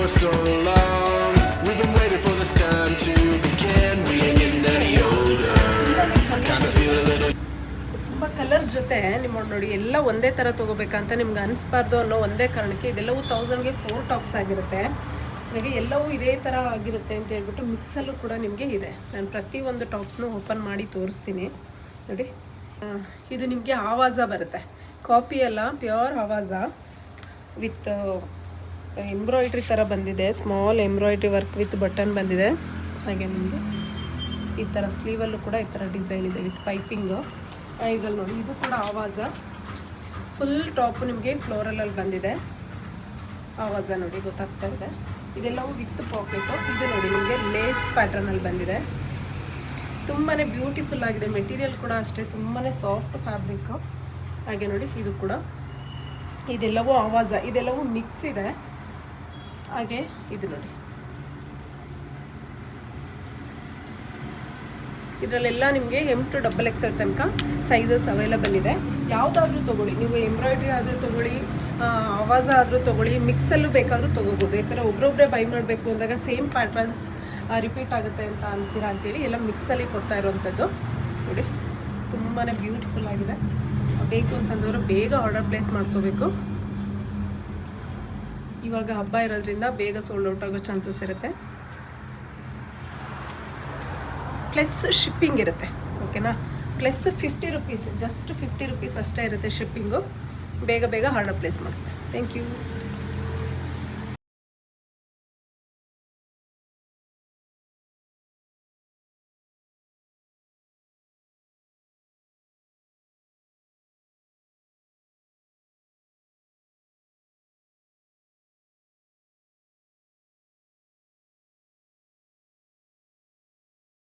for so long. We've been waiting for this time to begin. We ain't getting any older. I kind of feel a little. ತುಂಬ colours ಜೊತೆ ನಿಮ್ಮ ನೋಡಿ ಎಲ್ಲ ಒಂದೇ ಥರ ತೊಗೋಬೇಕಂತ ನಿಮ್ಗೆ ಅನಿಸ್ಬಾರ್ದು ಅನ್ನೋ ಒಂದೇ ಕಾರಣಕ್ಕೆ ಇದೆಲ್ಲವೂ 1000ಗೆ 4 ಟಾಪ್ಸ್ ಆಗಿರುತ್ತೆ. ನೋಡಿ ಎಲ್ಲವೂ ಇದೇ ಥರ ಆಗಿರುತ್ತೆ ಅಂತ ಹೇಳ್ಬಿಟ್ಟು ಮಿಕ್ಸಲ್ಲೂ ಕೂಡ ನಿಮಗೆ ಇದೆ. ನಾನು ಪ್ರತಿಯೊಂದು ಟಾಪ್ಸ್ನೂ ಓಪನ್ ಮಾಡಿ ತೋರಿಸ್ತೀನಿ ನೋಡಿ. ಇದು ನಿಮಗೆ ಆವಾಜ ಬರುತ್ತೆ, ಕಾಪಿ ಅಲ್ಲ, ಪ್ಯೂರ್ ಆವಾಜ ವಿತ್ ಎಂಬ್ರಾಯ್ಡ್ರಿ ಥರ ಬಂದಿದೆ. Small embroidery work with button ಬಂದಿದೆ. ಹಾಗೆ ನಿಮಗೆ ಈ ಥರ ಸ್ಲೀವಲ್ಲೂ ಕೂಡ ಈ ಥರ ಡಿಸೈನ್ ಇದೆ ವಿತ್ ಪೈಪಿಂಗು. ಇದ್ರಲ್ಲಿ ನೋಡಿ ಇದು ಕೂಡ ಆವಾಜ ಫುಲ್ ಟಾಪು ನಿಮಗೆ ಫ್ಲೋರಲಲ್ಲಿ ಬಂದಿದೆ. ಆವಾಜ ನೋಡಿ ಗೊತ್ತಾಗ್ತಾ ಇದೆ. ಇದೆಲ್ಲವೂ ವಿತ್ ಪಾಕೆಟು. ಇದು ನೋಡಿ ನಿಮಗೆ ಲೇಸ್ ಪ್ಯಾಟ್ರನಲ್ಲಿ ಬಂದಿದೆ. ತುಂಬಾ ಬ್ಯೂಟಿಫುಲ್ ಆಗಿದೆ. ಮೆಟೀರಿಯಲ್ ಕೂಡ ಅಷ್ಟೇ ತುಂಬಾ ಸಾಫ್ಟ್ ಫ್ಯಾಬ್ರಿಕ್ಕು. ಹಾಗೆ ನೋಡಿ ಇದು ಕೂಡ ಇದೆಲ್ಲವೂ ಆವಾಜ, ಇದೆಲ್ಲವೂ ಮಿಕ್ಸ್ ಇದೆ. ಹಾಗೆ ಇದು ನೋಡಿ ಇದರಲ್ಲೆಲ್ಲ ನಿಮಗೆ M to XXL ತನಕ ಸೈಜಸ್ ಅವೈಲಬಲ್ ಇದೆ. ಯಾವುದಾದ್ರೂ ತೊಗೊಳ್ಳಿ ನೀವು, ಎಂಬ್ರಾಯ್ಡ್ರಿ ಆದರೂ ತೊಗೊಳ್ಳಿ, ಆವಾಜ ಆದರೂ ತೊಗೊಳ್ಳಿ, ಮಿಕ್ಸಲ್ಲೂ ಬೇಕಾದರೂ ತೊಗೋಬೋದು. ಯಾಕಂದರೆ ಒಬ್ಬರೊಬ್ಬರೇ ಬೈ ಮಾಡಬೇಕು ಅಂದಾಗ ಸೇಮ್ ಪ್ಯಾಟ್ರನ್ಸ್ ರಿಪೀಟ್ ಆಗುತ್ತೆ ಅಂತ ಅಂತೀರಾ ಅಂತೇಳಿ ಎಲ್ಲ ಮಿಕ್ಸಲ್ಲಿ ಕೊಡ್ತಾ ಇರೋವಂಥದ್ದು. ನೋಡಿ ತುಂಬಾ ಬ್ಯೂಟಿಫುಲ್ ಆಗಿದೆ. ಬೇಕು ಅಂತಂದವರು ಬೇಗ ಆರ್ಡರ್ ಪ್ಲೇಸ್ ಮಾಡ್ಕೋಬೇಕು. ಇವಾಗ ಹಬ್ಬ ಇರೋದ್ರಿಂದ ಬೇಗ ಸೋಲ್ಡ್ ಔಟ್ ಆಗೋ ಚಾನ್ಸಸ್ ಇರುತ್ತೆ. ಪ್ಲಸ್ ಶಿಪ್ಪಿಂಗ್ ಇರುತ್ತೆ, ಓಕೆನಾ. ಪ್ಲಸ್ 50 ರುಪೀಸ್, ಜಸ್ಟ್ 50 ರುಪೀಸ್ ಅಷ್ಟೇ ಇರುತ್ತೆ ಶಿಪ್ಪಿಂಗು. ಬೇಗ ಆರ್ಡರ್ ಪ್ಲೇಸ್ ಮಾಡಿ. Thank you.